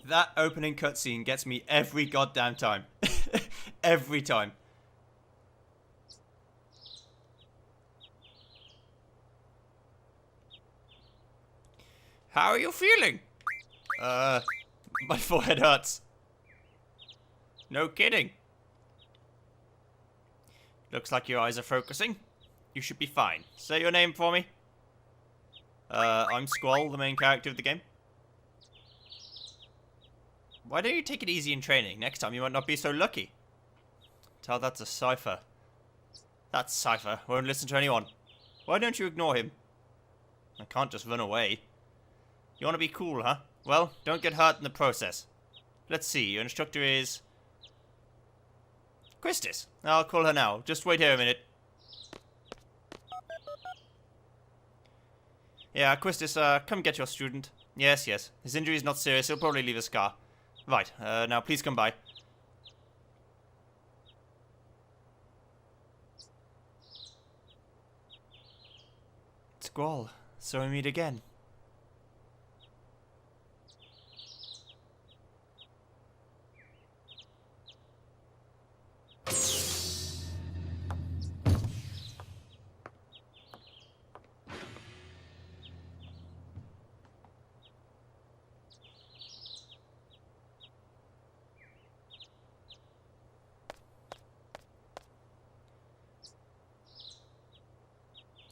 That opening cutscene gets me every goddamn time. Every time. How are you feeling? My forehead hurts. No kidding. Looks like your eyes are focusing. You should be fine. Say your name for me. I'm Squall, the main character of the game. Why don't you take it easy in training? Next time you might not be so lucky. Tell that to Cypher. That Cypher won't listen to anyone. Why don't you ignore him? I can't just run away. You want to be cool, huh? Well, don't get hurt in the process. Let's see, your instructor is... Christis. I'll call her now. Just wait here a minute. Yeah, Christis, come get your student. Yes, yes. His injury is not serious. He'll probably leave a scar. Right, now please come by. Squall, so we meet again.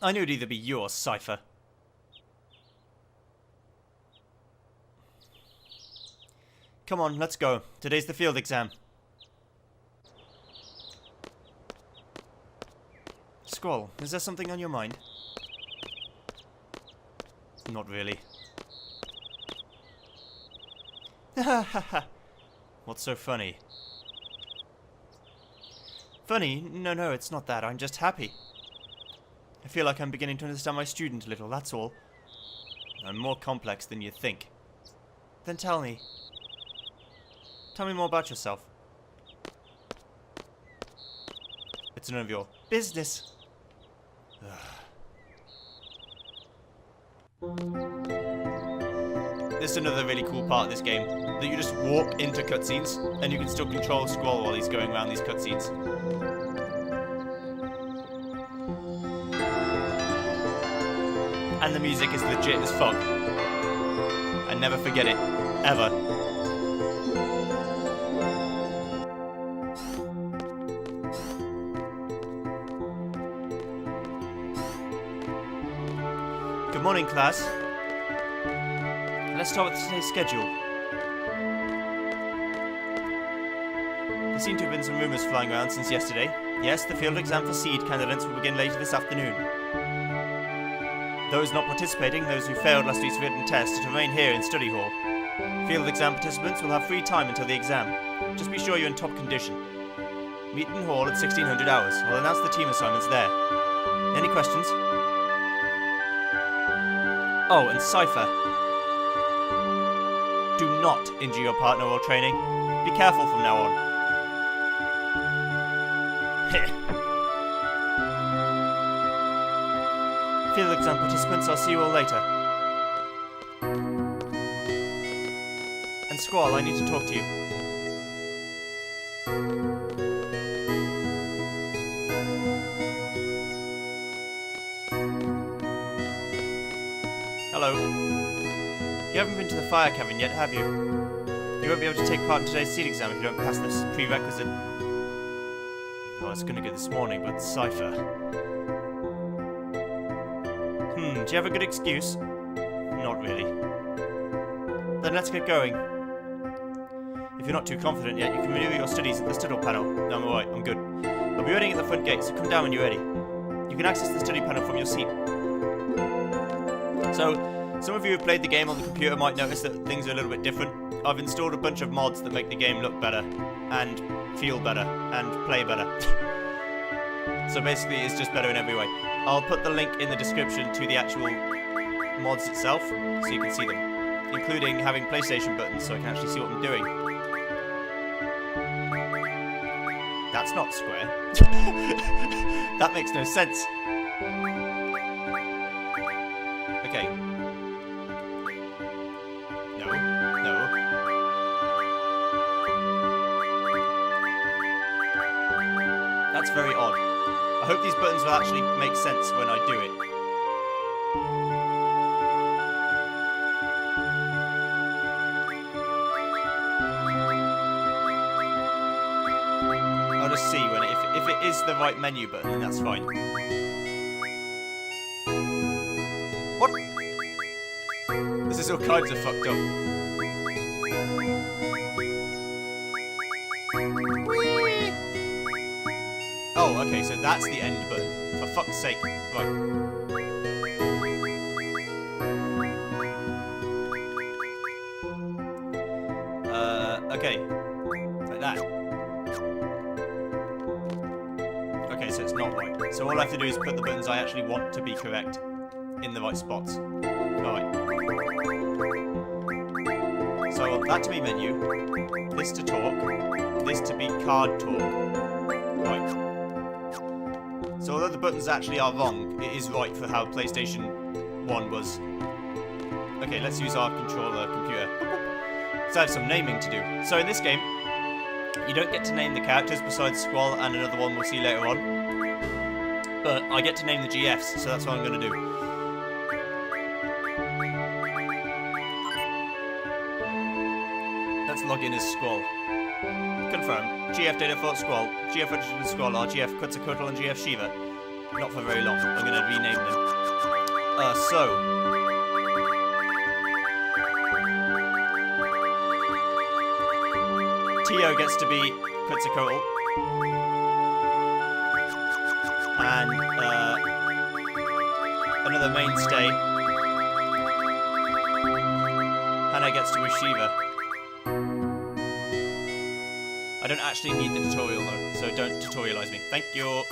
I knew it'd either be you or Cypher. Come on, let's go. Today's the field exam. Squall, is there something on your mind? Not really. Ha ha ha. What's so funny? Funny? No, it's not that. I'm just happy. I feel like I'm beginning to understand my student a little, that's all. I'm more complex than you think. Then tell me. Tell me more about yourself. It's none of your business. This is another really cool part of this game. That you just walk into cutscenes, and you can still control Squall while he's going around these cutscenes. And the music is legit as fuck. I never forget it. Ever. Good morning, class. Let's start with today's schedule. There seem to have been some rumours flying around since yesterday. Yes, the field exam for seed candidates will begin later this afternoon. Those not participating, those who failed last week's written test, are to remain here in study hall. Field exam participants will have free time until the exam. Just be sure you're in top condition. Meet in hall at 1600 hours. I'll announce the team assignments there. Any questions? Oh, and Cypher. Do not injure your partner while training. Be careful from now on. Field exam participants, I'll see you all later. And Squall, I need to talk to you. Hello. You haven't been to the fire cavern yet, have you? You won't be able to take part in today's seed exam if you don't pass this prerequisite. I was gonna go this morning, but Cypher. Do you have a good excuse? Not really. Then let's get going. If you're not too confident yet, you can renew your studies at the study panel. No, I'm alright, I'm good. I'll be waiting at the front gate, so come down when you're ready. You can access the study panel from your seat. So, some of you who have played the game on the computer might notice that things are a little bit different. I've installed a bunch of mods that make the game look better, and feel better, and play better. So basically, it's just better in every way. I'll put the link in the description to the actual mods itself, so you can see them, including having PlayStation buttons, so I can actually see what I'm doing. That's not square. That makes no sense. Okay. No. That's very odd. I hope these buttons will actually make sense when I do it. I'll just see when if it is the right menu button, then that's fine. What? This is all kinds of fucked up. Whee! Oh, okay, so that's the end button. For fuck's sake. Right. Okay. Like that. Okay, so it's not right. So all I have to do is put the buttons I actually want to be correct in the right spots. Alright. So I want that to be menu, this to talk, this to be card talk. Right. So although the buttons actually are wrong, it is right for how PlayStation 1 was. Okay, let's use our controller computer. So I have some naming to do. So in this game, you don't get to name the characters besides Squall and another one we'll see later on. But I get to name the GFs, so that's what I'm going to do. Let's log in as Squall. Confirm. GF Data Squall, GF Registered Squall are GF Quetzalcoatl and GF Shiva. Not for very long. I'm going to rename them. Tio gets to be Quetzalcoatl. And another mainstay. Hannah gets to be Shiva. I don't actually need the tutorial though, so don't tutorialize me. Thank you.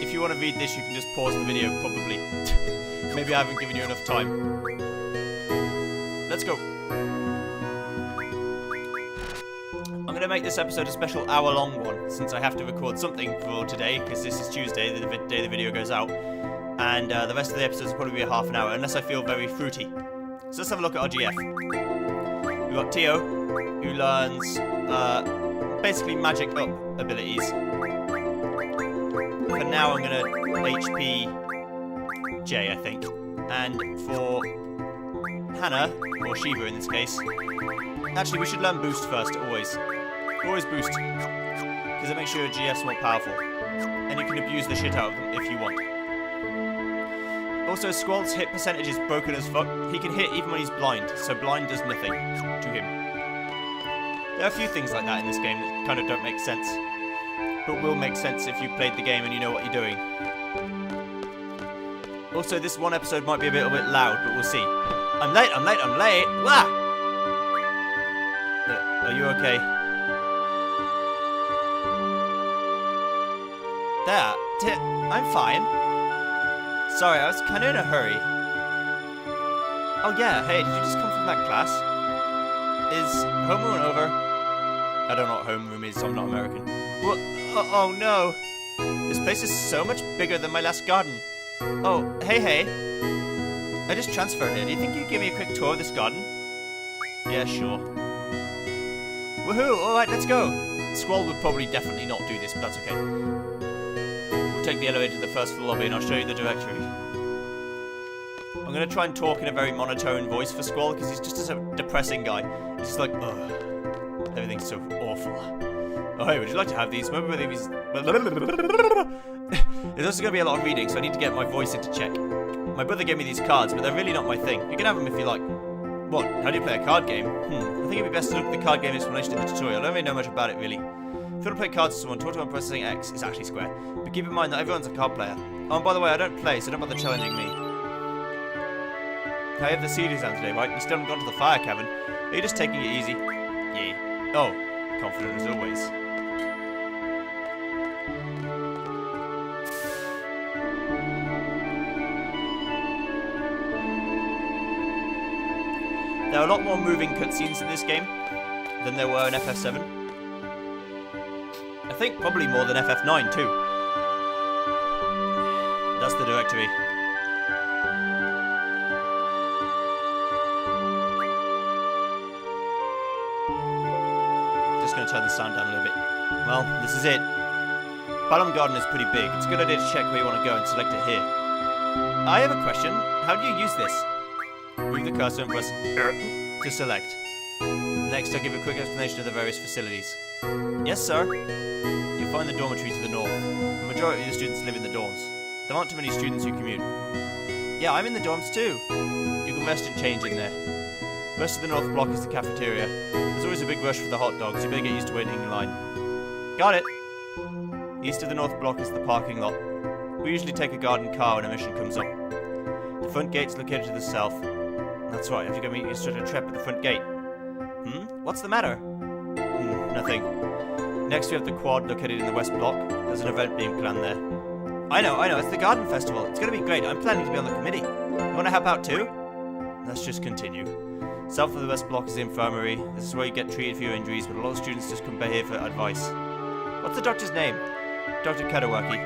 If you want to read this, you can just pause the video, probably. Maybe I haven't given you enough time. Let's go. I'm going to make this episode a special hour-long one, since I have to record something for today, because this is Tuesday, the day the video goes out. And the rest of the episodes will probably be a half an hour, unless I feel very fruity. So let's have a look at our GF. We've got Tio, who learns basically magic up abilities. For now, I'm going to HP J, I think. And for Hannah, or Shiva in this case, actually we should learn boost first, always. Always boost, because it makes your GFs more powerful. And you can abuse the shit out of them if you want. Also, Squall's hit percentage is broken as fuck. He can hit even when he's blind, so blind does nothing to him. There are a few things like that in this game that kind of don't make sense, but will make sense if you've played the game and you know what you're doing. Also, this one episode might be a little bit loud, but we'll see. I'm late, I'm late, I'm late! Wah! Are you okay? There. I'm fine. Sorry, I was kind of in a hurry. Oh yeah, hey, did you just come from that class? Is homeroom over? I don't know what homeroom is, so I'm not American. What? Oh no! This place is so much bigger than my last garden. Oh, hey. I just transferred here. Do you think you'd give me a quick tour of this garden? Yeah, sure. Woohoo! Alright, let's go! Squall would probably definitely not do this, but that's okay. We'll take the elevator to the first floor lobby and I'll show you the directory. I'm going to try and talk in a very monotone voice for Squall because he's just a depressing guy. He's just like, ugh, everything's so awful. Oh, hey, would you like to have these? Remember these? There's also going to be a lot of reading, so I need to get my voice into check. My brother gave me these cards, but they're really not my thing. You can have them if you like. What? How do you play a card game? I think it'd be best to look at the card game explanation in the tutorial. I don't really know much about it, really. If you want to play cards with someone, talk to them pressing X. It's actually square. But keep in mind that everyone's a card player. Oh, and by the way, I don't play, so don't bother challenging me. I have the CD exam today, right? You still haven't gone to the fire cabin. Are you just taking it easy? Yeah. Oh, confident as always. There are a lot more moving cutscenes in this game than there were in FF7. I think probably more than FF9 too. That's the directory. to turn the sound down a little bit. Well, this is it. Balam Garden is pretty big. It's a good idea to check where you want to go and select it here. I have a question. How do you use this? Move the cursor and press to select. Next, I'll give a quick explanation of the various facilities. Yes, sir. You'll find the dormitory to the north. The majority of the students live in the dorms. There aren't too many students who commute. Yeah, I'm in the dorms too. You can rest and change in there. The rest of the north block is the cafeteria. There's always a big rush for the hot dogs. You better get used to waiting in line. Got it. East of the north block is the parking lot. We usually take a garden car when a mission comes up. The front gate's located to the south. That's right, I have to go meet your instructor Trep at the front gate. What's the matter? Nothing. Next we have the quad located in the west block. There's an event being planned there. I know, it's the garden festival. It's going to be great. I'm planning to be on the committee. You want to help out too? Let's just continue. South of the west block is the infirmary. This is where you get treated for your injuries, but a lot of students just come by here for advice. What's the doctor's name? Dr. Kadawaki.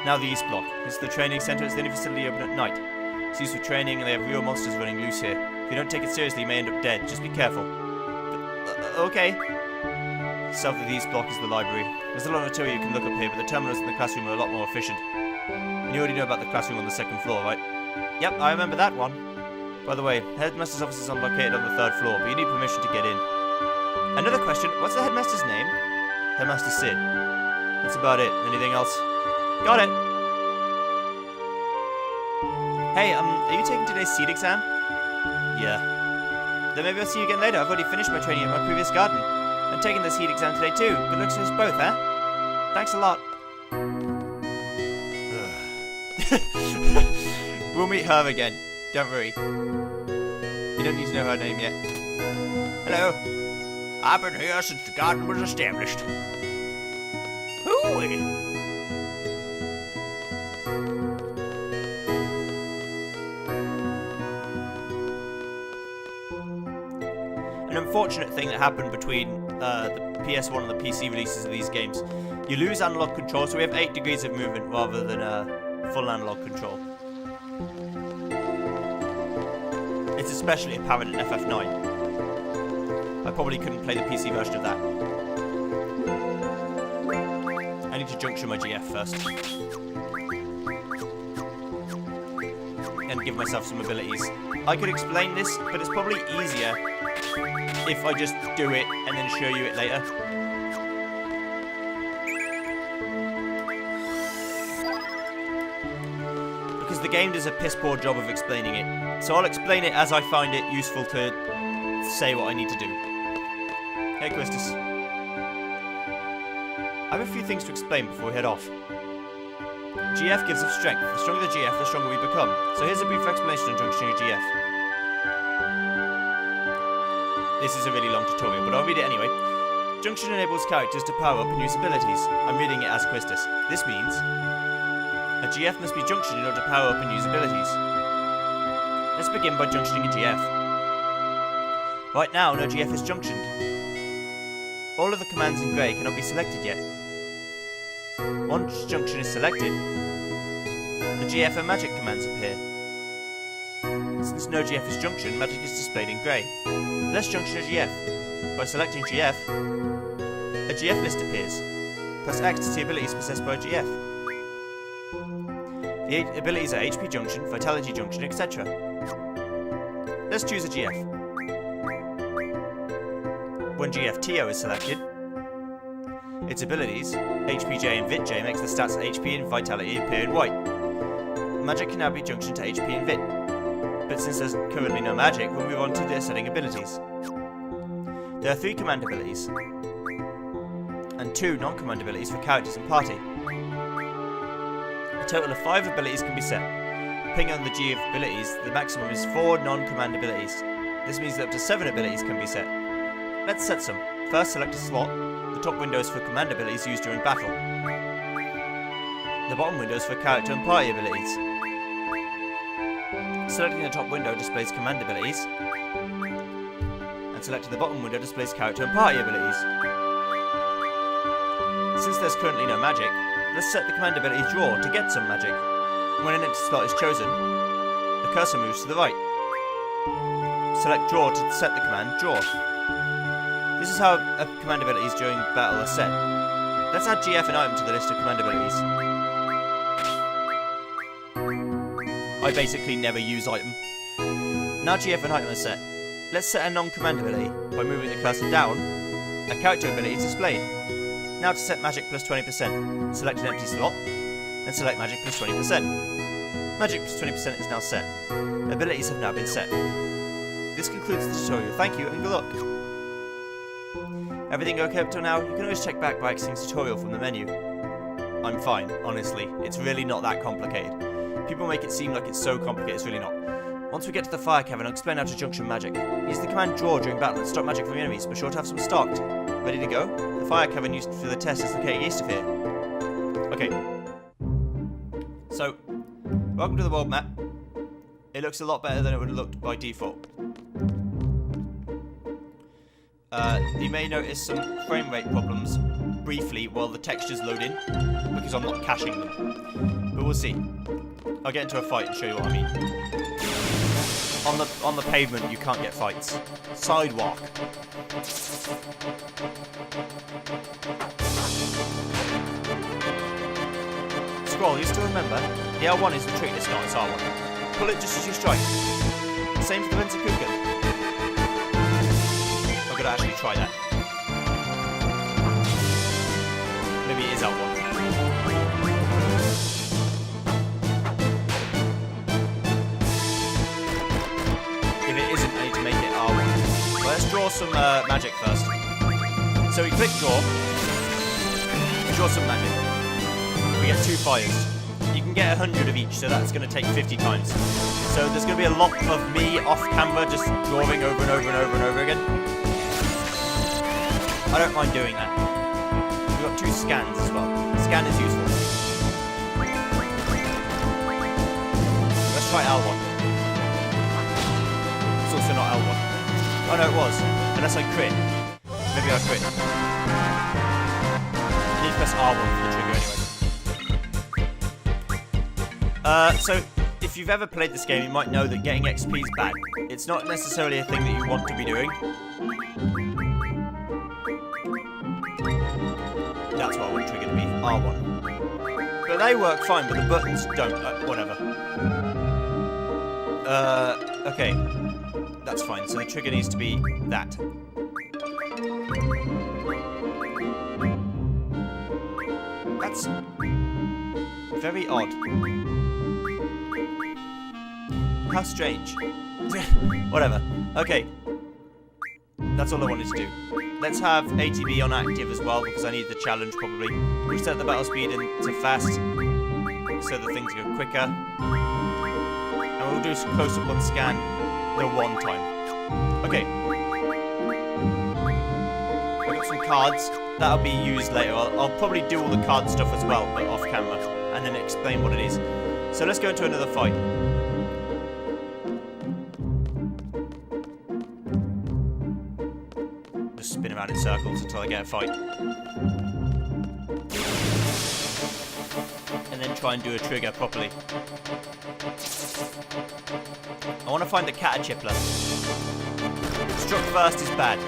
Now the east block. This is the training centre. It's the only facility open at night. It's used for training and they have real monsters running loose here. If you don't take it seriously, you may end up dead. Just be careful. Okay. South of the east block is the library. There's a lot of material you can look up here, but the terminals in the classroom are a lot more efficient. And you already know about the classroom on the second floor, right? Yep, I remember that one. By the way, the headmaster's office is located on the third floor, but you need permission to get in. Another question, what's the headmaster's name? Headmaster Sid. That's about it. Anything else? Got it! Hey, are you taking today's seed exam? Yeah. Then maybe I'll see you again later. I've already finished my training at my previous garden. I'm taking the seed exam today too. Good luck to us both, huh? Thanks a lot. We'll meet her again. Don't worry. You don't need to know her name yet. Hello. I've been here since the garden was established. Hooey! An unfortunate thing that happened between the PS1 and the PC releases of these games. You lose analog control, so we have 8 degrees of movement rather than full analog control. It's especially apparent in FF9. I probably couldn't play the PC version of that. I need to junction my GF first. And give myself some abilities. I could explain this, but it's probably easier if I just do it and then show you it later. Because the game does a piss poor job of explaining it. So I'll explain it as I find it useful to say what I need to do. Hey, Quistis. I have a few things to explain before we head off. GF gives us strength. The stronger the GF, the stronger we become. So here's a brief explanation on junctioning a GF. This is a really long tutorial, but I'll read it anyway. Junction enables characters to power up and use abilities. I'm reading it as Quistis. This means a GF must be junctioned in order to power up and use abilities. Let's begin by junctioning a GF. Right now, no GF is junctioned. All of the commands in grey cannot be selected yet. Once junction is selected, the GF and magic commands appear. Since no GF is junctioned, magic is displayed in grey. Let's junction a GF. By selecting GF, a GF list appears. Press X to see abilities possessed by a GF. The abilities are HP junction, vitality junction, etc. Let's choose a GF. When GF TO is selected, its abilities, HPJ and VitJ, makes the stats of HP and vitality appear in white. Magic can now be junctioned to HP and Vit. But since there's currently no magic, we'll move on to the setting abilities. There are 3 command abilities, and 2 non-command abilities for characters and party. A total of 5 abilities can be set. Depending on the G of abilities, the maximum is 4 non-command abilities. This means that up to 7 abilities can be set. Let's set some. First, select a slot. The top window is for command abilities used during battle. The bottom window is for character and party abilities. Selecting the top window displays command abilities, and selecting the bottom window displays character and party abilities. Since there's currently no magic, let's set the command ability draw to get some magic. When an empty slot is chosen, the cursor moves to the right. Select draw to set the command draw. This is how command abilities during battle are set. Let's add GF and item to the list of command abilities. I basically never use item. Now GF and item are set. Let's set a non-command ability by moving the cursor down. A character ability is displayed. Now to set magic plus 20%, select an empty slot, and select magic plus 20%. Magic plus 20% is now set. Abilities have now been set. This concludes the tutorial. Thank you and good luck. Everything okay up till now? You can always check back by exiting tutorial from the menu. I'm fine, honestly. It's really not that complicated. People make it seem like it's so complicated, it's really not. Once we get to the fire cavern, I'll explain how to junction magic. Use the command draw during battle and stop magic from enemies. Be sure to have some stocked. Ready to go? The fire cavern used for the test is located east of here. Okay. So, welcome to the world map. It looks a lot better than it would have looked by default. You may notice some frame rate problems briefly while the textures load in, because I'm not caching them. But we'll see. I'll get into a fight and show you what I mean. On the pavement, you can't get fights. Sidewalk. Scroll, you still remember? The L1 is the trick list, not its R1. Pull it just as you strike. Same for the Ventakuka. I'm gonna actually try that. Maybe it is L1. If it isn't, I need to make it R1. Well, let's draw some magic first. So we click draw. We draw some magic. We get 2 fires. You can get 100 of each, so that's going to take 50 times. So there's going to be a lot of me off camera just drawing over and over and over and over again. I don't mind doing that. We've got 2 scans as well. Scan is useful. Let's try L1. It's also not L1. Oh no, it was. Unless I crit. Maybe I crit. You need to press R1 for the trigger anyway. So, if you've ever played this game, you might know that getting XP is bad. It's not necessarily a thing that you want to be doing. That's what I want the trigger to be, R1. But they work fine, but the buttons don't, whatever. Okay. That's fine, so the trigger needs to be that. That's very odd. How strange. Whatever. Okay. That's all I wanted to do. Let's have ATB on active as well, because I need the challenge probably. Reset the battle speed into fast, so that things go quicker. And we'll do a close-up on scan the 1 time. Okay. I've got some cards. That'll be used later. I'll probably do all the card stuff as well, but off camera, and then explain what it is. So let's go into another fight. Just spin around in circles until I get a fight. And then try and do a trigger properly. I want to find the Caterchipper. Struck first is bad.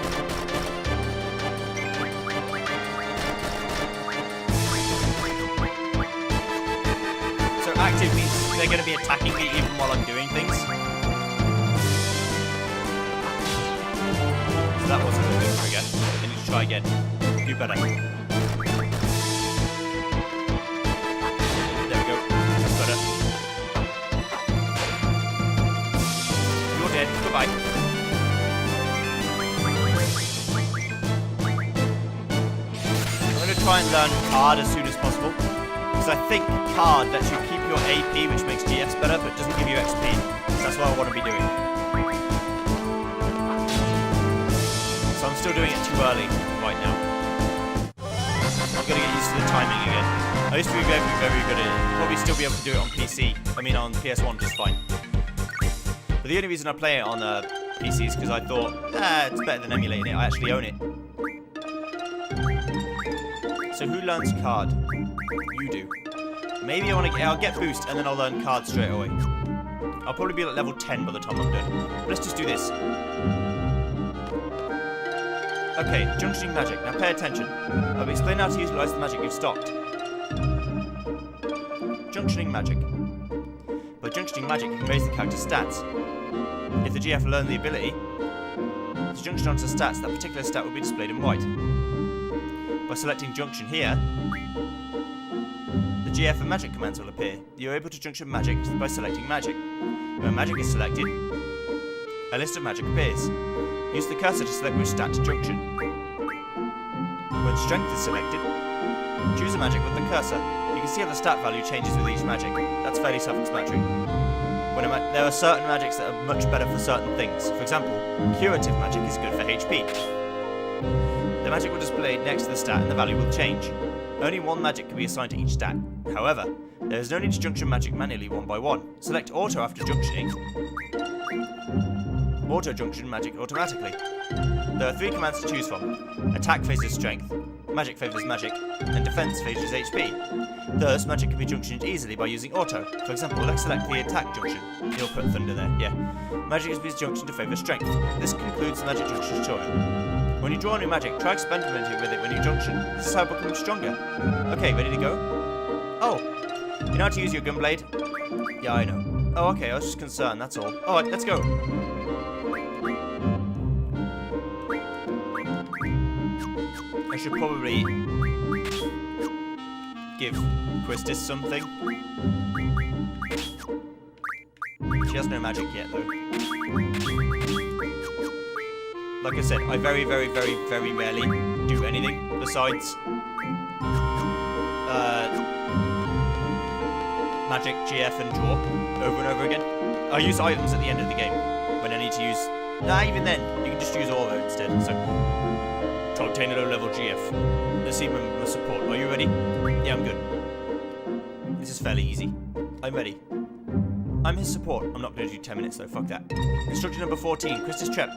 So active means they're going to be attacking me even while I'm doing things. So that wasn't a good trigger. I need to try again. Do better. There we go. That's better. You're dead. Goodbye. I'm going to try and learn card as soon as possible. Because I think card lets you keep your AP, which makes GFs better, but doesn't give you XP. So that's what I want to be doing. So I'm still doing it too early right now. I'm going to get used to the timing again. I used to be very, very good at it. Probably still be able to do it on PC. I mean on PS1 just fine. But the only reason I play it on PC is because I thought, it's better than emulating it. I actually own it. So who learns card? You do. Maybe I'll get boost and then I'll learn card straight away. I'll probably be at level 10 by the time I'm done. Let's just do this. Okay, junctioning magic. Now pay attention. I'll explain how to utilize the magic you've stocked. Junctioning magic. By junctioning magic, you can raise the character's stats. If the GF learned the ability to junction onto stats, that particular stat will be displayed in white. By selecting junction here, the GF and magic commands will appear. You're able to junction magic by selecting magic. When magic is selected, a list of magic appears. Use the cursor to select which stat to junction. When strength is selected, choose a magic with the cursor. You can see how the stat value changes with each magic. That's fairly self-explanatory. There are certain magics that are much better for certain things. For example, curative magic is good for HP. The magic will display next to the stat and the value will change. Only one magic can be assigned to each stat. However, there is no need to junction magic manually one by one. Select auto after junctioning. Auto junction magic automatically. There are 3 commands to choose from. Attack favors strength, magic favors magic, and defense favors HP. Thus, magic can be junctioned easily by using auto. For example, let's select the attack junction. You'll put thunder there, yeah. Magic is junctioned to favour strength. This concludes the magic junction tutorial. When you draw a new magic, try experimenting with it when you junction. This is how it becomes stronger. Okay, ready to go? Oh, you know how to use your Gunblade? Yeah, I know. Oh, okay, I was just concerned, that's all. Alright, let's go. I should probably give Quistis something. She has no magic yet, though. Like I said, I very, very, very, very rarely do anything besides magic, GF, and draw over and over again. I use items at the end of the game when I need to use. Nah, even then, you can just use aura instead. So, to obtain a low-level GF. Let's see when we support. Are you ready? Yeah, I'm good. This is fairly easy. I'm ready. I'm his support. I'm not going to do 10 minutes though, fuck that. Instruction number 14, Quistis Trep.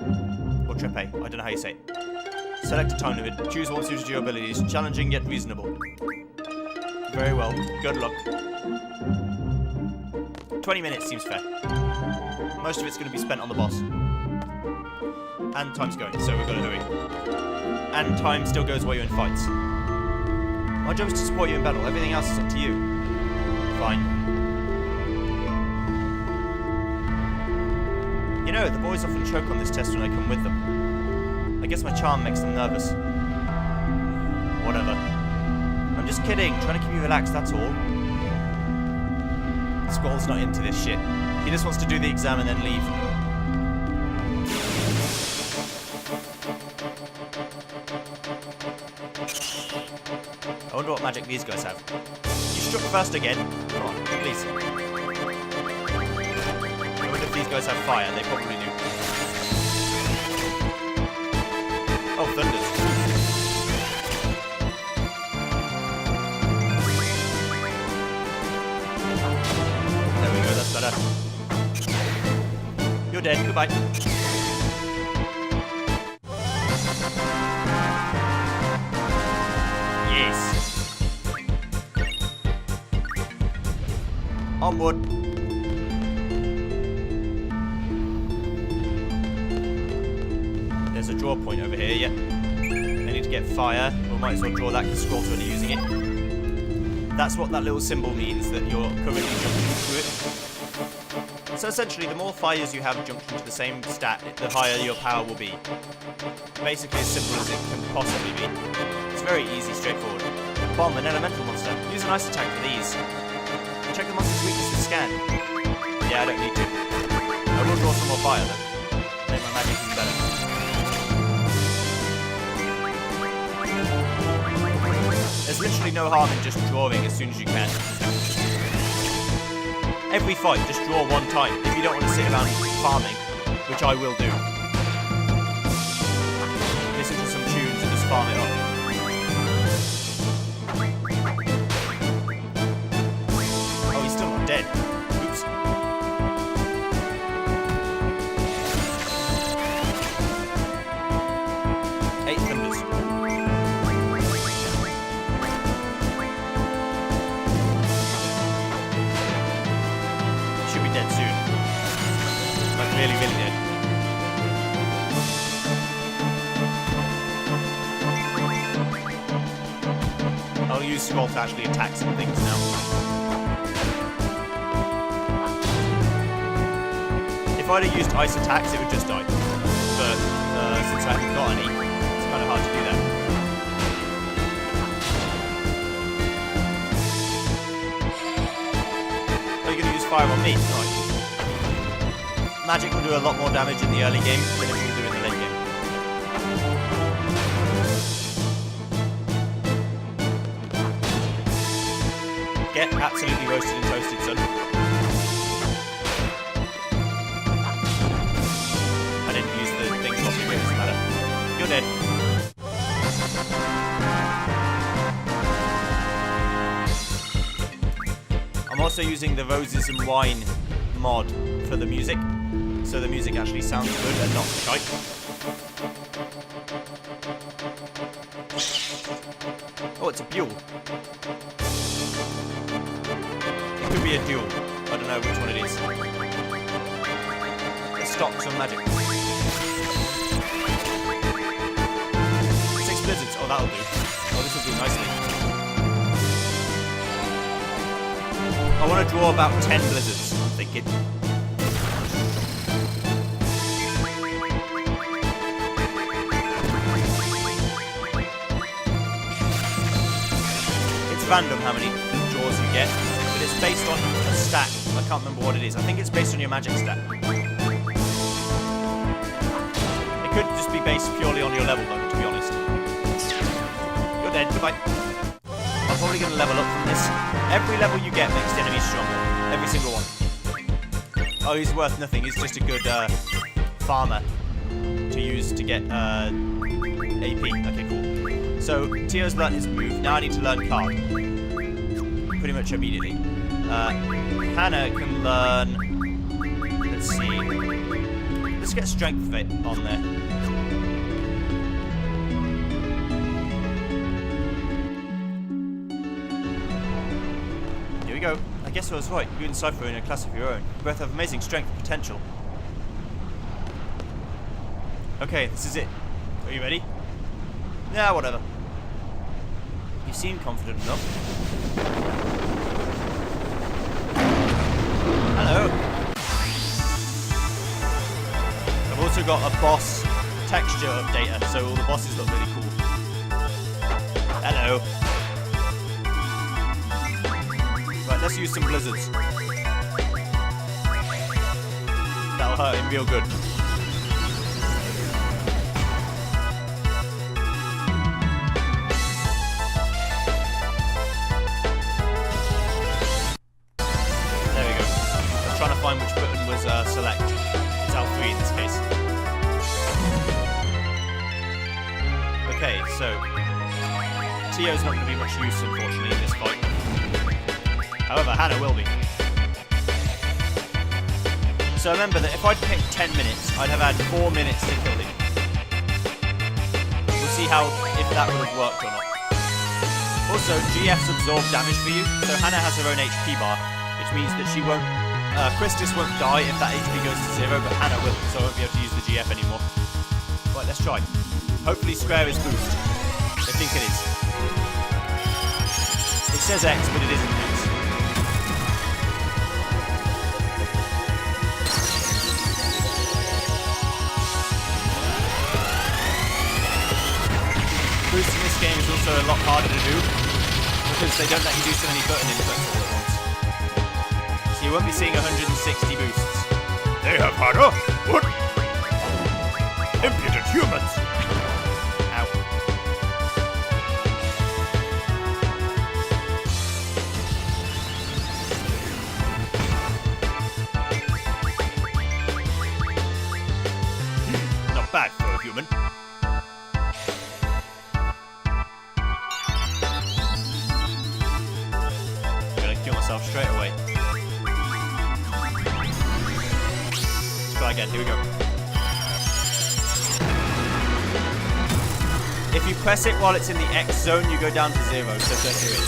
Or Trepe, I don't know how you say it. Select a time limit. Choose one suited to your abilities. Challenging yet reasonable. Very well. Good luck. 20 minutes seems fair. Most of it's going to be spent on the boss. And time's going, so we've got to hurry. And time still goes while you're in fights. My job is to support you in battle. Everything else is up to you. Fine. You know, the boys often choke on this test when I come with them. I guess my charm makes them nervous. Whatever. I'm just kidding, trying to keep you relaxed, that's all. Squall's not into this shit. He just wants to do the exam and then leave. I wonder what magic these guys have. You struck first again. Come on, please. I wonder if these guys have fire. They probably do. Oh, thunders. There we go, that's better. You're dead, goodbye. Yes. Onward. There's a draw point over here, yeah. I need to get fire. We might as well draw that because Squall's already using it. That's what that little symbol means, that you're currently jumping through it. So essentially, the more fires you have junction to the same stat, the higher your power will be. Basically as simple as it can possibly be. It's very easy, straightforward. Bomb, an elemental monster. Use an ice attack for these. Check the monster's weakness with scan. Yeah, I don't need to. I will draw some more fire though. Make my magic even better. There's literally no harm in just drawing as soon as you can. Every fight, just draw one time if you don't want to sit around farming, which I will do. Listen to some tunes and just farm it up. Oh, he's still not dead. Oops. Eight thunders. Should be dead soon. Like really, really dead. use scroll to actually attack some things now. If I'd have used ice attacks, it would just die. But since I haven't got any, it's kind of hard to do that. Are you going to use fire on me? Right. Magic will do a lot more damage in the early game than it will do in the late game. Get absolutely roasted and toasted, son. I didn't use the thing properly, but it doesn't matter. You're dead. I'm also using the Roses and Wine mod for the music, so the music actually sounds good and not shite. Oh, it's a Buell. It could be a duel. I don't know which one it is. Let's stock some magic. 6 blizzards. Oh, that'll do. Oh, this will do nicely. I want to draw about 10 blizzards, I'm thinking. It's random how many draws you get, but it's based on a stat. I can't remember what it is. I think it's based on your magic stat. It could just be based purely on your level, though, to be honest. You're dead. Goodbye. I'm probably going to level up from this. Every level you get makes the enemies stronger. Every single one. Oh, he's worth nothing. He's just a good farmer to use to get AP. Okay, cool. So, Tio's learned his move. Now I need to learn card. Pretty much immediately. Hannah can learn... Let's see. Let's get strength fit on there. Here we go. I guess I was right. You and Cypher are in a class of your own. You both have amazing strength and potential. Okay, this is it. Are you ready? Yeah, whatever. You seem confident enough. Hello. I've also got a boss texture updater, so all the bosses look really cool. Hello. Right, let's use some blizzards. That'll hurt him real good. Find which button was select. It's L3 in this case. Okay, so Tio's not going to be much use, unfortunately, in this fight. However, Hannah will be. So remember that if I'd picked 10 minutes, I'd have had 4 minutes to kill him. We'll see how if that would have worked or not. Also, GFs absorb damage for you, so Hannah has her own HP bar, which means that she won't. Christus won't die if that HP goes to 0, but Hannah will, so I won't be able to use the GF anymore. Right, let's try. Hopefully square is boost. I think it is. It says X, but it isn't X. Boost in this game is also a lot harder to do, because they don't let you do so many button inputs all at once. You won't be seeing 160 boosts. They have Hannah? What? Impudent humans! Ow. Not bad for a human. I'm gonna kill myself straight away. Again, here we go. If you press it while it's in the X zone, you go down to 0, so don't do it.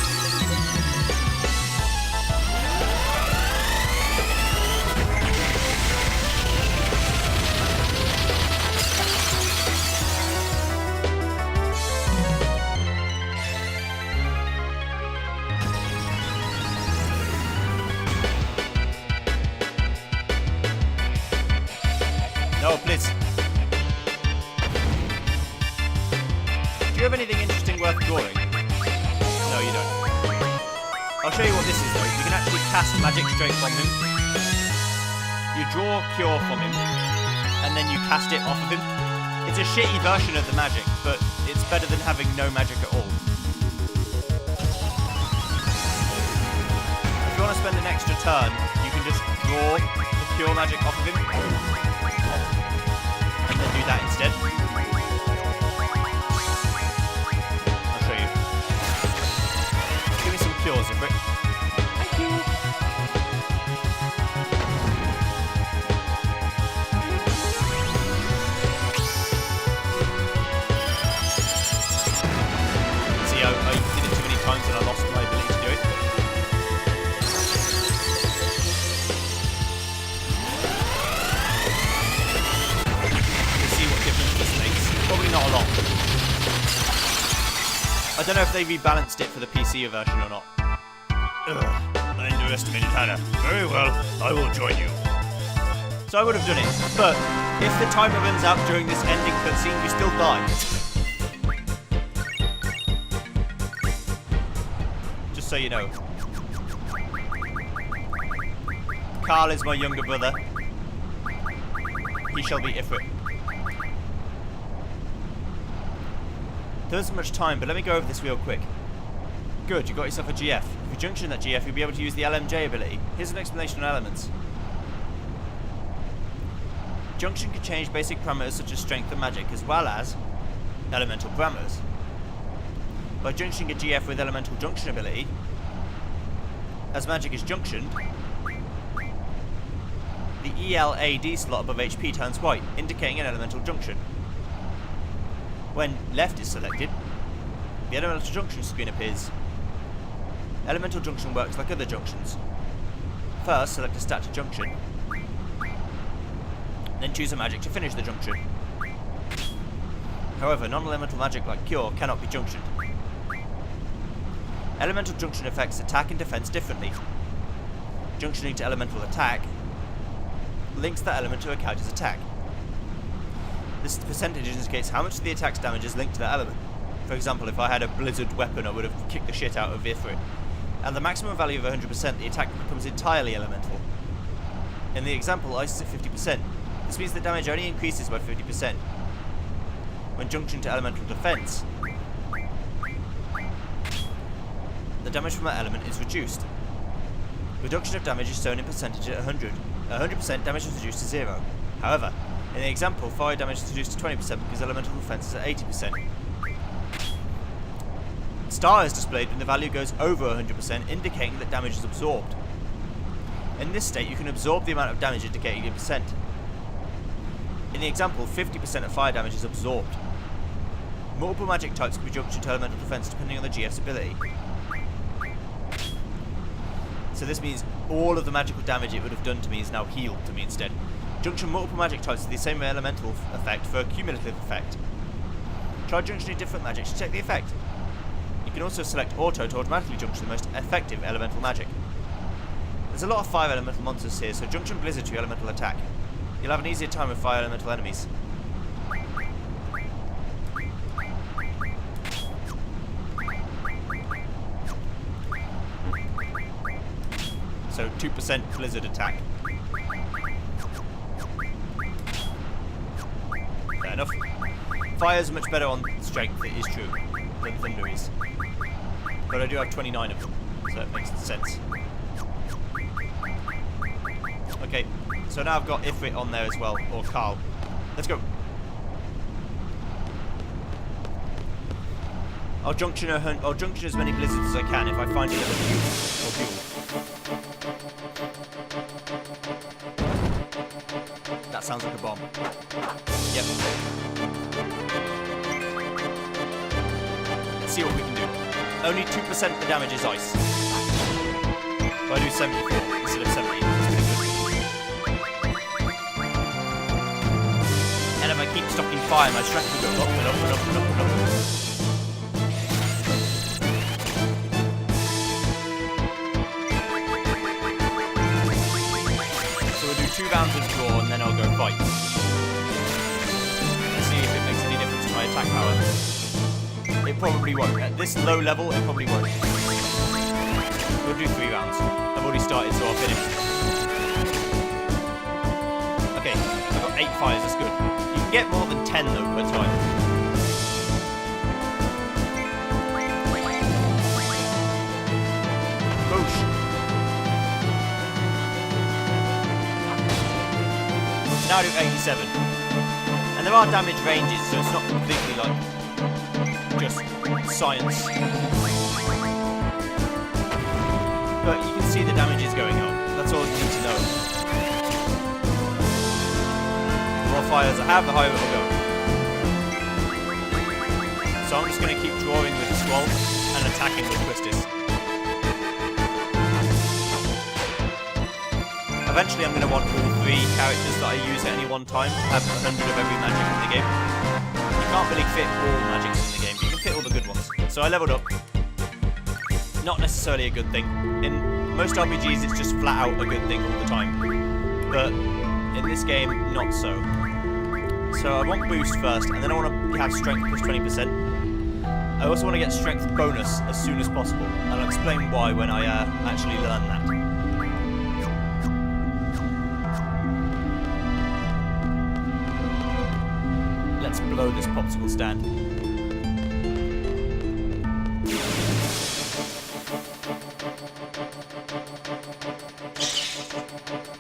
No, please. Do you have anything interesting worth drawing? No, you don't. I'll show you what this is though. You can actually cast magic straight from him. You draw Cure from him, and then you cast it off of him. It's a shitty version of the magic, but it's better than having no magic at all. If you want to spend an extra turn, you can just draw the Cure magic off of him, and then do that instead. I'll show you. Give me some Cures, Ifrit. Thank you. See, I did it too many times and I lost my ability to do it. Probably not a lot. I don't know if they rebalanced it for the PC version or not. I underestimated Hannah. Very well, I will join you. So I would have done it, but if the timer runs out during this ending cutscene, you still die. Just so you know. Carl is my younger brother. He shall be Ifrit. There isn't much time, but let me go over this real quick. Good, you got yourself a GF. If you junction that GF, you'll be able to use the LMJ ability. Here's an explanation on elements. Junction can change basic parameters such as strength and magic, as well as elemental parameters. By junctioning a GF with elemental junction ability, as magic is junctioned, the ELAD slot above HP turns white, indicating an elemental junction. When left is selected, the elemental junction screen appears. Elemental junction works like other junctions. First, select a stat to junction, then choose a magic to finish the junction. However, non-elemental magic like Cure cannot be junctioned. Elemental junction affects attack and defense differently. Junctioning to elemental attack links that element to a character's attack. This percentage indicates how much of the attack's damage is linked to that element. For example, if I had a blizzard weapon, I would have kicked the shit out of Ifrit. At the maximum value of 100%, the attack becomes entirely elemental. In the example, ice is at 50%. This means the damage only increases by 50%. When junctioned to elemental defense, the damage from that element is reduced. Reduction of damage is shown in percentage at 100. At 100%, damage is reduced to 0. However, in the example, fire damage is reduced to 20% because elemental defense is at 80%. Star is displayed when the value goes over 100%, indicating that damage is absorbed. In this state, you can absorb the amount of damage indicated in percent. In the example, 50% of fire damage is absorbed. Multiple magic types can be junctioned to elemental defense depending on the GF's ability. So this means all of the magical damage it would have done to me is now healed to me instead. Junction multiple magic types to the same elemental effect for a cumulative effect. Try junctioning different magic to check the effect. You can also select Auto to automatically junction the most effective elemental magic. There's a lot of fire elemental monsters here, so junction Blizzard to your elemental attack. You'll have an easier time with fire elemental enemies. So 2% Blizzard attack. Fair enough. Fire's much better on strength, it is true, than Thunder is. But I do have 29 of them, so that makes sense. Okay, so now I've got Ifrit on there as well, or Carl. Let's go. I'll junction as many blizzards as I can if I find a little fuel. That sounds like a bomb. Yep. Let's see what we can do. Only 2% of the damage is ice. If I do 74 instead of 70, that's pretty good. And if I keep stocking fire, my strength will go up and up and up and up and up. So we'll do 2 rounds of draw and then I'll go fight. it probably won't. At this low level, it probably won't. We'll do 3 rounds. I've already started, so I'll finish. Okay, I've got 8 fires, that's good. You can get more than 10 though per time. Boosh. Now I do 87. And there are damage ranges, so it's not completely like just science. But you can see the damage is going up. That's all you need to know. The more fires I have, the higher it will go. So I'm just going to keep drawing with the Squall and attacking with Twistis. Eventually I'm going to want all 3 characters that I use at any one time to have 100 of every magic in the game. You can't really fit all magics in the game, but you can fit all the good ones. So I leveled up. Not necessarily a good thing. In most RPGs it's just flat out a good thing all the time. But in this game, not so. So I want boost first, and then I want to have strength plus 20%. I also want to get strength bonus as soon as possible, and I'll explain why when I actually learn that. Let's blow this popsicle stand.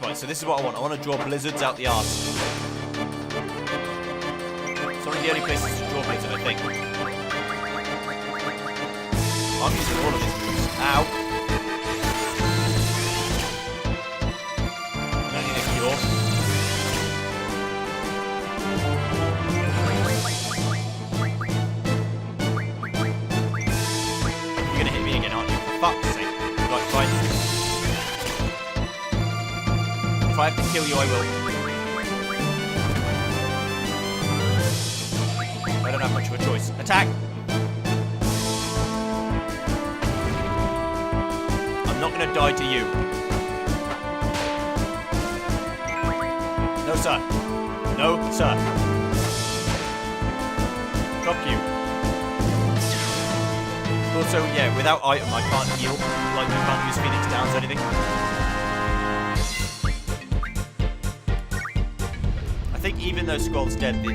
Right, so this is what I want. I want to draw blizzards out the arse. It's one of the only places to draw blizzard, I think. I'm using all of his moves. Ow. I'm gonna need a cure. You're gonna hit me again, aren't you? For fuck's sake. Right, fine. If I have to kill you, I will. I don't have much of a choice. Attack! I'm not going to die to you. No, sir. No, sir. Fuck you. Also, yeah, without item, I can't heal. Like, I can't use Phoenix Downs or anything. I think even though Squall's dead, the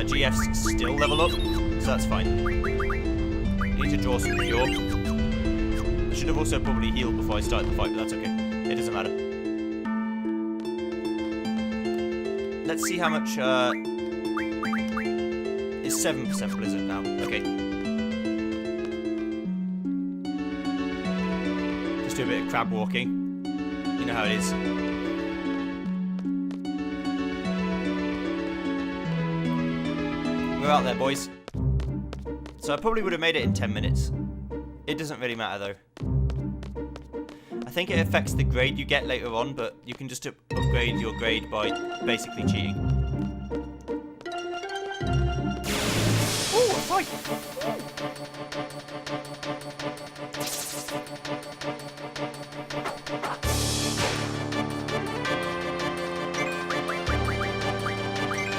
GFs still level up, so that's fine. You need to draw some cure. I should have also probably healed before I started the fight, but that's okay. It doesn't matter. Let's see how much, it's 7% Blizzard now. Okay. Just do a bit of crab walking. You know how it is. We're out there, boys. So I probably would have made it in 10 minutes. It doesn't really matter, though. I think it affects the grade you get later on, but you can just upgrade your grade by basically cheating. Ooh, a fight!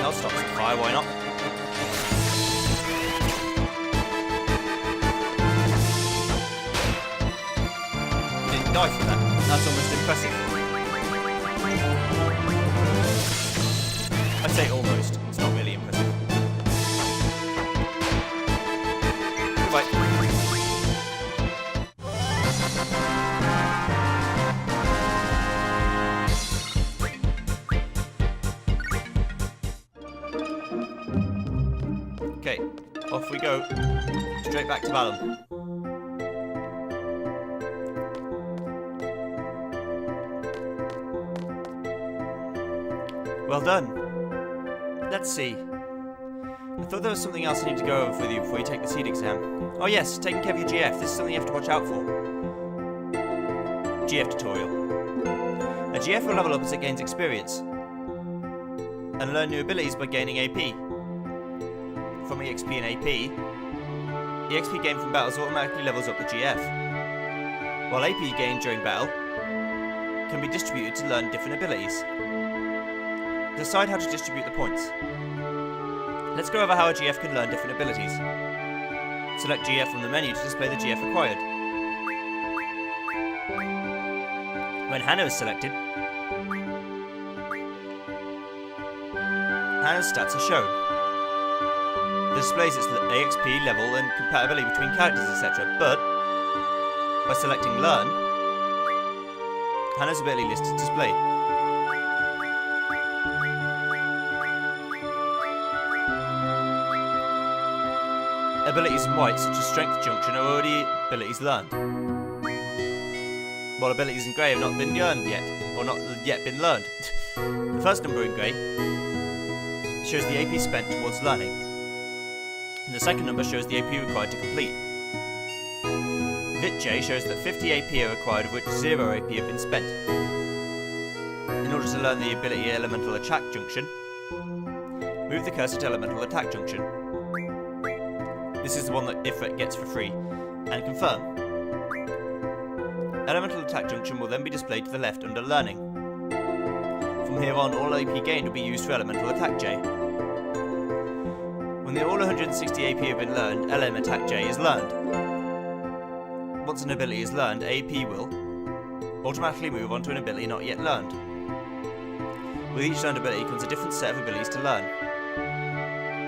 I'll stop some fire, why not? Die for that. That's almost impressive. I'd say almost. It's not really impressive. Goodbye. Okay, off we go. Straight back to Balam. Well done. Let's see. I thought there was something else I need to go over with you before you take the seed exam. Oh yes, taking care of your GF. This is something you have to watch out for. GF tutorial. A GF will level up as it gains experience and learn new abilities by gaining AP. From EXP and AP, EXP gained from battles automatically levels up the GF, while AP gained during battle can be distributed to learn different abilities. Decide how to distribute the points. Let's go over how a GF can learn different abilities. Select GF from the menu to display the GF required. When Hannah is selected, Hannah's stats are shown. This displays its AXP level and compatibility between characters, etc. But by selecting Learn, Hannah's ability list is displayed. Abilities in white, such as Strength Junction, are already abilities learned, while abilities in grey have not been learned yet, or not yet been learned. The first number in grey shows the AP spent towards learning, and the second number shows the AP required to complete. Vit J shows that 50 AP are required, of which 0 AP have been spent. In order to learn the ability Elemental Attack Junction, move the cursor to Elemental Attack Junction. This is the one that Ifrit gets for free, and confirm. Elemental Attack Junction will then be displayed to the left under Learning. From here on, all AP gained will be used for Elemental Attack J. When all 160 AP have been learned, LM Attack J is learned. Once an ability is learned, AP will automatically move on to an ability not yet learned. With each learned ability comes a different set of abilities to learn.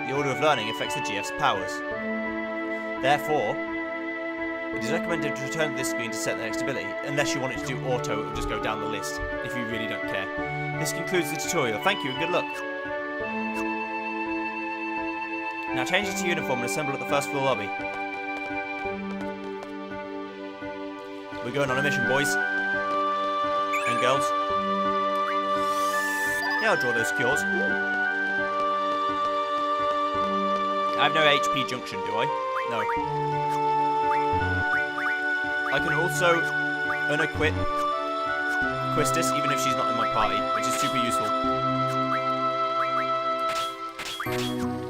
The order of learning affects the GF's powers. Therefore, it is recommended to return to this screen to set the next ability. Unless you want it to do auto, it will just go down the list, if you really don't care. This concludes the tutorial. Thank you and good luck. Now change into uniform and assemble at the first floor lobby. We're going on a mission, boys. And girls. Yeah, I'll draw those cures. I have no HP junction, do I? No. I can also unequip Quistis, even if she's not in my party, which is super useful.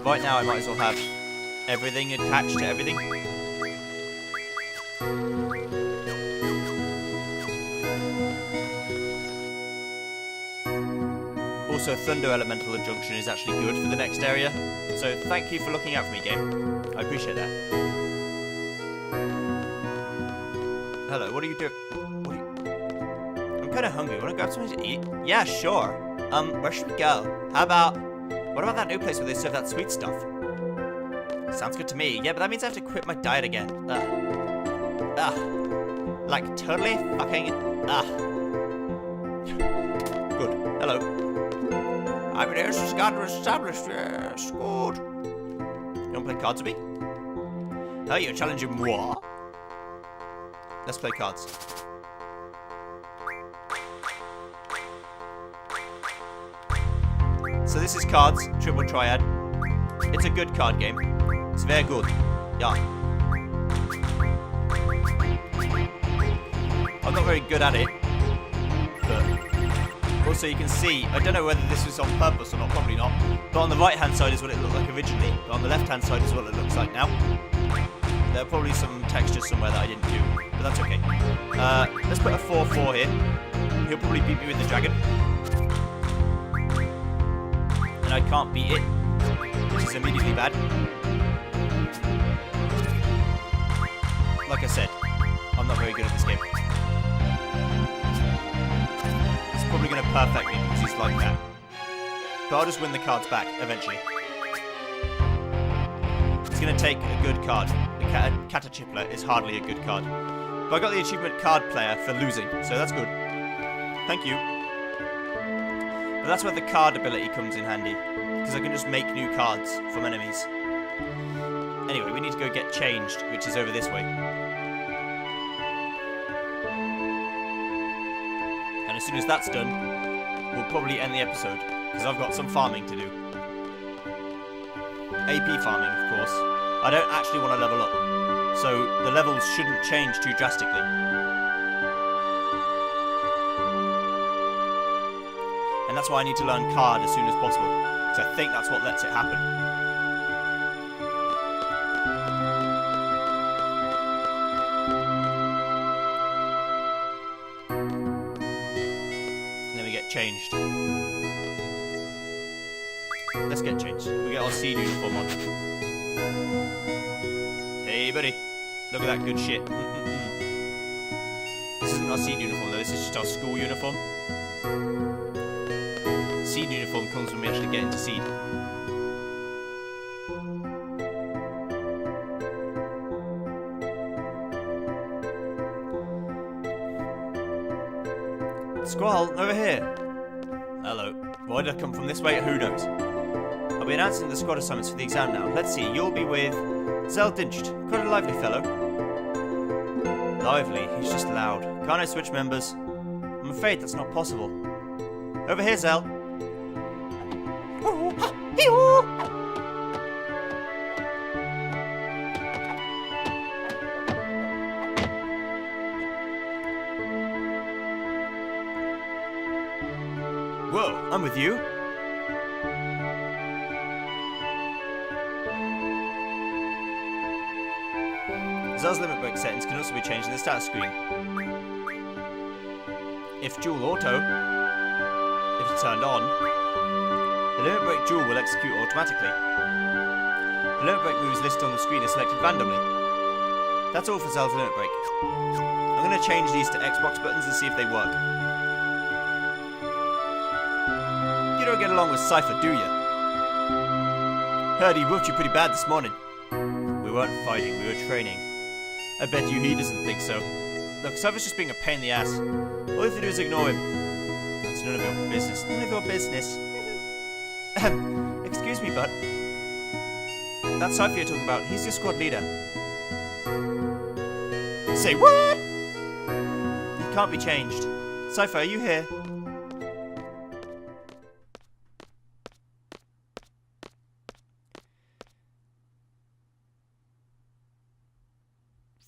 Right now I might as well have everything attached to everything. Also, Thunder Elemental Junction is actually good for the next area, so thank you for looking out for me, game. I appreciate that. Hello, what are you doing? I'm kind of hungry. Want to grab something to eat? Yeah, sure. Where should we go? What about that new place where they serve that sweet stuff? Sounds good to me. Yeah, but that means I have to quit my diet again. Ugh. Like, totally fucking... Ugh. Good. Hello. I've been here since got to establish. Yes, good. You want to play cards with me? Oh, you're challenging moi? Let's play cards. So this is cards, triple triad. It's a good card game. It's very good. Yeah. I'm not very good at it. But also you can see, I don't know whether this was on purpose or not, probably not. But on the right hand side is what it looked like originally. But on the left hand side is what it looks like now. There are probably some textures somewhere that I didn't do. But that's okay. Let's put a 4-4 here. He'll probably beat me with the dragon. And I can't beat it, which is immediately bad. Like I said, I'm not very good at this game. He's probably going to perfect me because he's like that. But I'll just win the cards back, eventually. It's going to take a good card. The Catachipler is hardly a good card. But I got the achievement card player for losing, so that's good. Thank you. But that's where the card ability comes in handy, because I can just make new cards from enemies. Anyway, we need to go get changed, which is over this way. And as soon as that's done, we'll probably end the episode, because I've got some farming to do. AP farming, of course. I don't actually want to level up, so the levels shouldn't change too drastically. And that's why I need to learn card as soon as possible. So I think that's what lets it happen. And then we get changed. Let's get changed. We get our seed uniform on. Hey Hey, buddy. Look at that good shit. This isn't our seed uniform, though. This is just our school uniform. Seed uniform comes when we actually get into seed. Squall, over here. Hello. Why did I come from this way? Who knows? I'll be announcing the squad assignments for the exam now. Let's see, you'll be with Zeldinched. Quite a lively fellow. Lively? He's just loud. Can't I switch members? I'm afraid that's not possible. Over here, Zel. Whoa, I'm with you. Zel's limit break settings can also be changed in the status screen. If dual auto, if it's turned on, the limit break dual will execute automatically. The limit break moves listed on the screen are selected randomly. That's all for Zel's limit break. I'm going to change these to Xbox buttons and see if they work. You don't get along with Cypher, do you? Heard he whooped you pretty bad this morning. We weren't fighting, we were training. I bet you he doesn't think so. Look, Cypher's just being a pain in the ass. All you have to do is ignore him. That's none of your business. None of your business. Excuse me, bud. That Cypher you're talking about, he's your squad leader. Say what? He can't be changed. Cypher, are you here?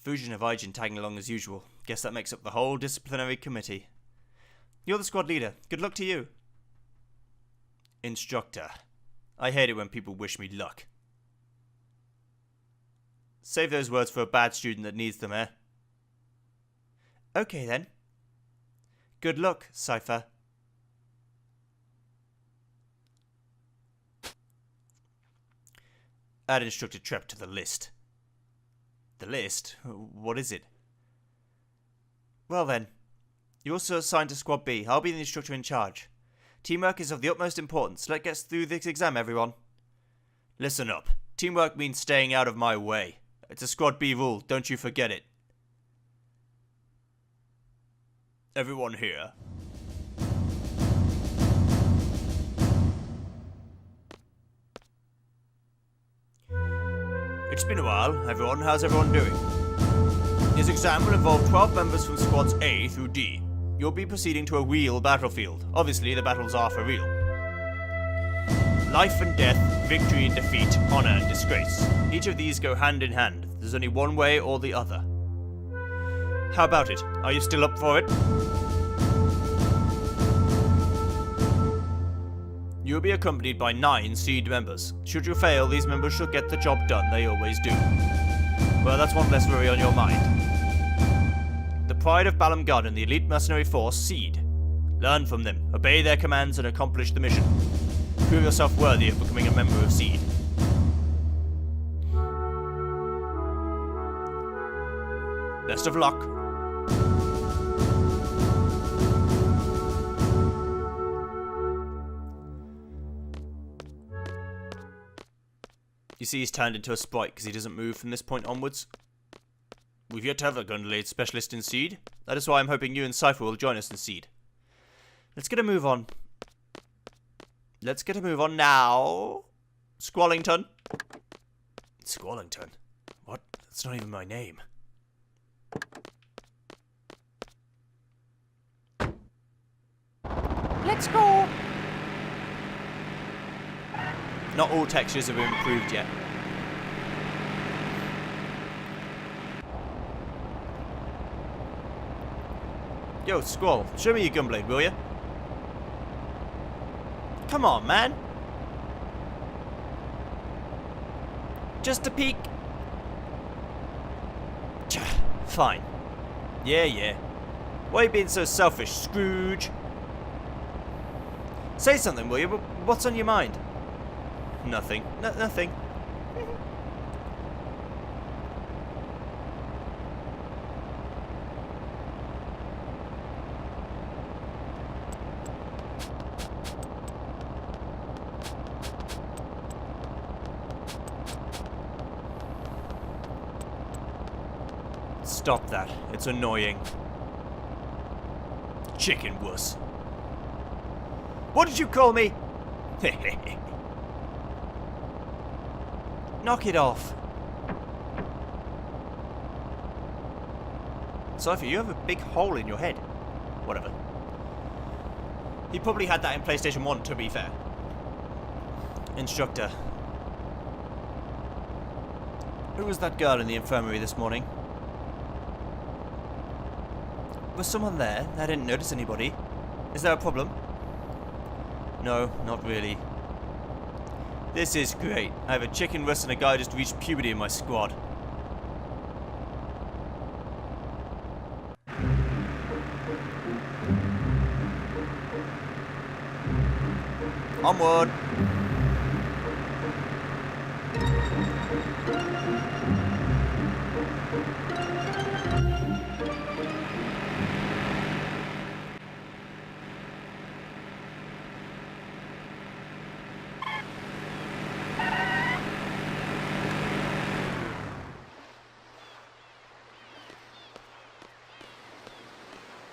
Fusion of Aijin tagging along as usual. Guess that makes up the whole disciplinary committee. You're the squad leader. Good luck to you. Instructor. I hate it when people wish me luck. Save those words for a bad student that needs them, eh? Okay then. Good luck, Cypher. Add Instructor Trep to the list. The list? What is it? Well then, you're also assigned to Squad B. I'll be the instructor in charge. Teamwork is of the utmost importance. Let's get through this exam, everyone. Listen up. Teamwork means staying out of my way. It's a Squad B rule, don't you forget it. Everyone here. It's been a while, everyone. How's everyone doing? This exam will involve 12 members from squads A through D. You'll be proceeding to a real battlefield. Obviously, the battles are for real. Life and death, victory and defeat, honor and disgrace. Each of these go hand in hand. There's only one way or the other. How about it? Are you still up for it? You'll be accompanied by 9 seed members. Should you fail, these members should get the job done. They always do. Well, that's one less worry on your mind. The pride of Balam Garden, the elite mercenary force, Seed. Learn from them, obey their commands, and accomplish the mission. Prove yourself worthy of becoming a member of Seed. Best of luck. You see he's turned into a sprite because he doesn't move from this point onwards. We've yet to have a Gunblade specialist in Seed. That is why I'm hoping you and Cypher will join us in Seed. Let's get a move on. Let's get a move on now. Squallington. Squallington? What? That's not even my name. Let's go. Not all textures have been improved yet. Yo, Squall, show me your Gunblade, will ya? Come on, man. Just a peek. Fine. Yeah. Why are you being so selfish, Scrooge? Say something, will you? What's on your mind? Nothing. Nothing. Stop that. It's annoying. Chicken wuss. What did you call me? Knock it off. Cypher, you have a big hole in your head. Whatever. He probably had that in PlayStation 1, to be fair. Instructor. Who was that girl in the infirmary this morning? Was someone there? I didn't notice anybody. Is there a problem? No, not really. This is great. I have a chicken wuss and a guy just reached puberty in my squad. Onward!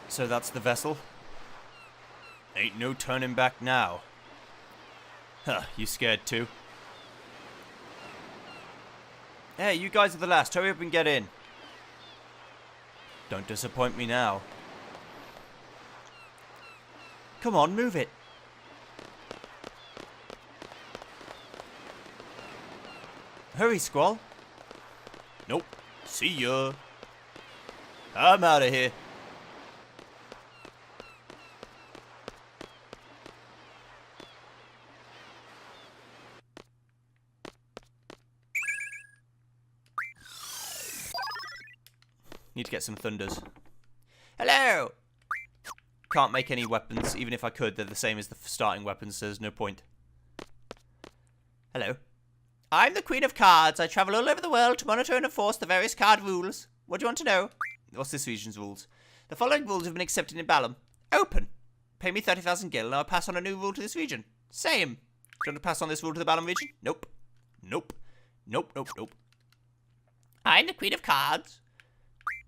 So that's the vessel? Ain't no turning back now. Huh, you scared too? Hey, you guys are the last. Hurry up and get in. Don't disappoint me now. Come on, move it. Hurry, Squall. Nope. See ya. I'm out of here. Need to get some thunders. Hello! Can't make any weapons. Even if I could, they're the same as the starting weapons, so there's no point. Hello. I'm the Queen of Cards. I travel all over the world to monitor and enforce the various card rules. What do you want to know? What's this region's rules? The following rules have been accepted in Balam. Open. Pay me 30,000 gil and I'll pass on a new rule to this region. Same. Do you want to pass on this rule to the Balam region? Nope. Nope. Nope, nope, nope. I'm the Queen of Cards.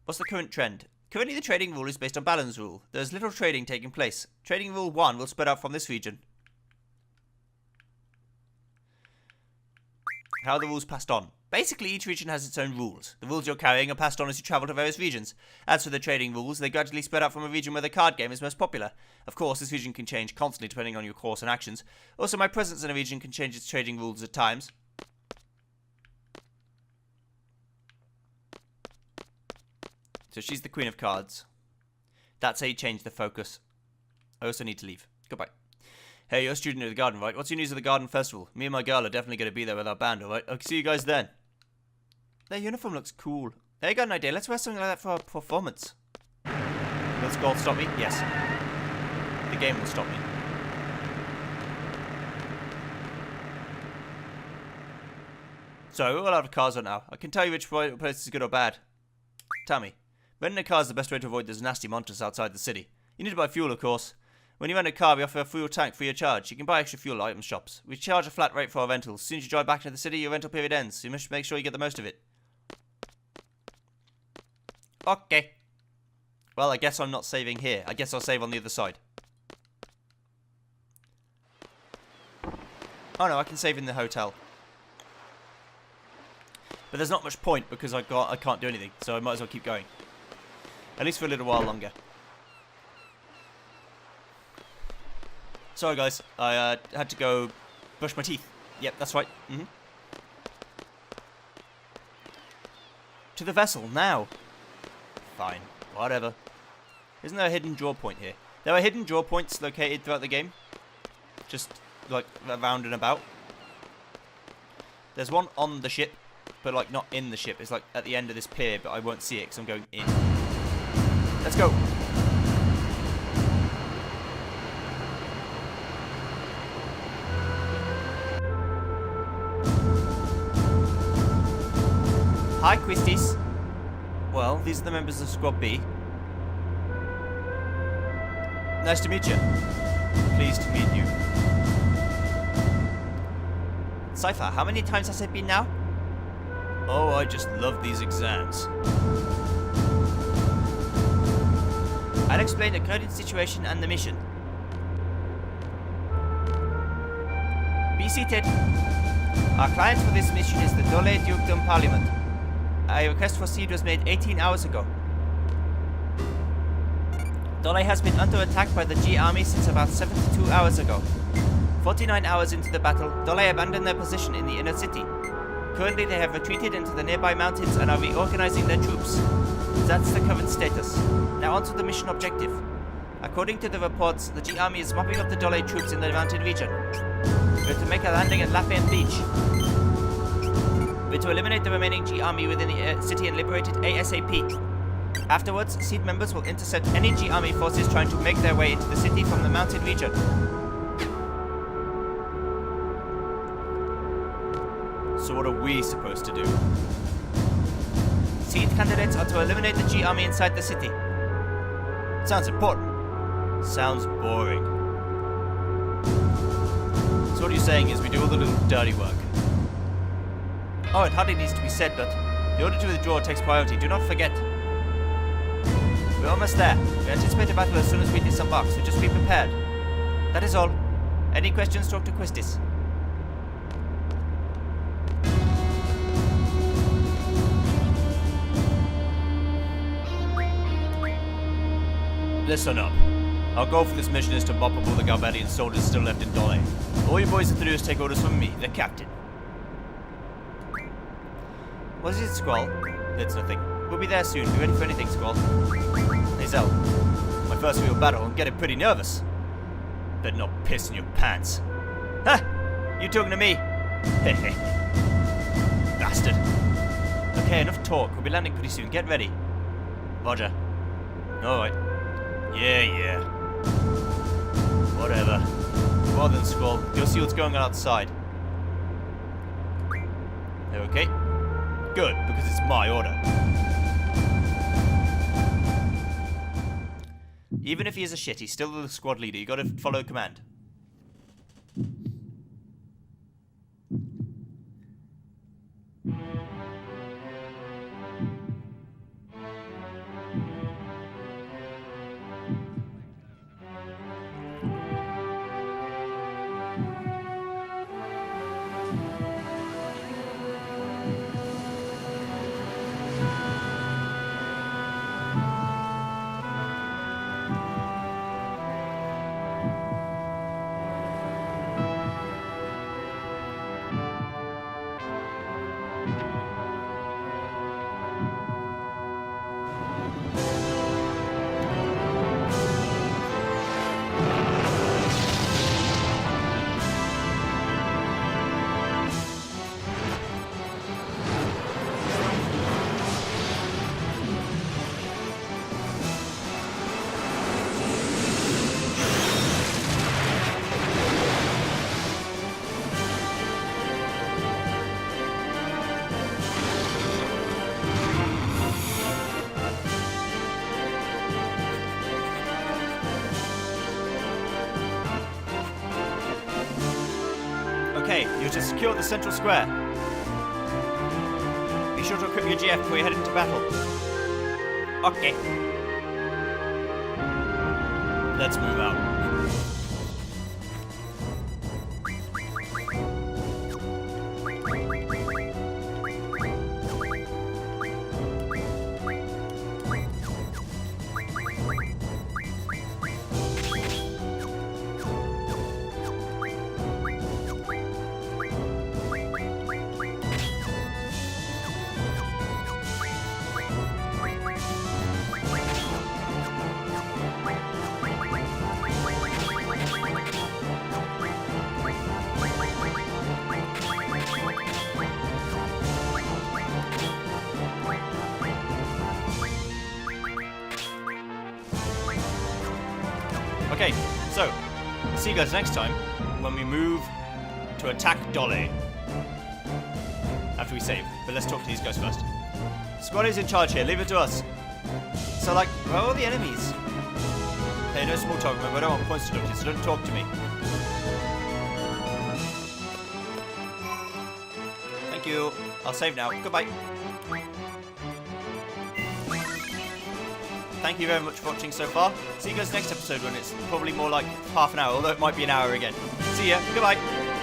What's the current trend? Currently the trading rule is based on balance rule. There is little trading taking place. Trading rule 1 will spread out from this region. How are the rules passed on? Basically, each region has its own rules. The rules you're carrying are passed on as you travel to various regions. As for the trading rules, they gradually spread out from a region where the card game is most popular. Of course, this region can change constantly depending on your course and actions. Also, my presence in a region can change its trading rules at times. So she's the Queen of Cards. That's how you change the focus. I also need to leave. Goodbye. Hey, you're a student of the garden, right? What's your news of the garden festival? Me and my girl are definitely going to be there with our band, alright? I'll see you guys then. Their uniform looks cool. Hey, I got an idea. Let's wear something like that for our performance. Will Skull stop me? Yes. The game will stop me. So, we're all out of cars right now. I can tell you which place is good or bad. Tell me. Renting a car is the best way to avoid those nasty monsters outside the city. You need to buy fuel, of course. When you rent a car, we offer a fuel tank free of charge. You can buy extra fuel at item shops. We charge a flat rate for our rentals. As soon as you drive back into the city, your rental period ends. So you must make sure you get the most of it. Okay. Well, I guess I'm not saving here. I guess I'll save on the other side. Oh no, I can save in the hotel. But there's not much point because I can't do anything. So I might as well keep going. At least for a little while longer. Sorry guys, I had to go brush my teeth. Yep, that's right. To the vessel, now. Fine, whatever. Isn't there a hidden draw point here? There are hidden draw points located throughout the game. Just, like, around and about. There's one on the ship, but, like, not in the ship. It's, like, at the end of this pier, but I won't see it because I'm going in. Let's go. Hi, Quisties. Well, these are the members of Squad B. Nice to meet you. Pleased to meet you. Cypher, how many times has it been now? Oh, I just love these exams. I'll explain the current situation and the mission. Be seated. Our client for this mission is the Dole Dukedom Parliament. A request for seed was made 18 hours ago. Dole has been under attack by the G army since about 72 hours ago. 49 hours into the battle, Dole abandoned their position in the inner city. Currently they have retreated into the nearby mountains and are reorganizing their troops. That's the current status. Now on to the mission objective. According to the reports, the G army is mopping up the Dole troops in the mountain region. We're to make a landing at Lapin Beach. We're to eliminate the remaining G army within the city and liberate it ASAP. Afterwards, Seed members will intercept any G army forces trying to make their way into the city from the mountain region. So what are we supposed to do? Seed candidates are to eliminate the G army inside the city. Sounds important. Sounds boring. So what you're saying is we do all the little dirty work. Oh, it hardly needs to be said, but the order to withdraw takes priority. Do not forget. We're almost there. We anticipate a battle as soon as we disembark, so just be prepared. That is all. Any questions, talk to Quistis. Listen up. Our goal for this mission is to mop up all the Galvadian soldiers still left in Dole. All you boys have to do is take orders from me, the captain. What is it, Squall? That's nothing. We'll be there soon. Be ready for anything, Squall. Hey, Zell. My first real battle. I'm getting pretty nervous. Better not piss in your pants. Ha! You talking to me? Hehe. Bastard. Okay, enough talk. We'll be landing pretty soon. Get ready. Roger. Alright. Yeah. Whatever. Well then, Squall. Go see what's going on outside. Okay. Good, because it's my order. Even if he is a shit, he's still the squad leader. You gotta follow command. Okay, you're to secure the central square. Be sure to equip your GF before you head into battle. Okay. Let's move out. Okay, so, see you guys next time when we move to attack Dole. After we save, but let's talk to these guys first. Squad is in charge here, leave it to us. So like, where are all the enemies? Hey, no small talk, remember, I don't want points deducted, so don't talk to me. Thank you. I'll save now. Goodbye. thank you very much for watching so far. See you guys next episode when it's probably more like half an hour, although it might be an hour again. See ya. Goodbye.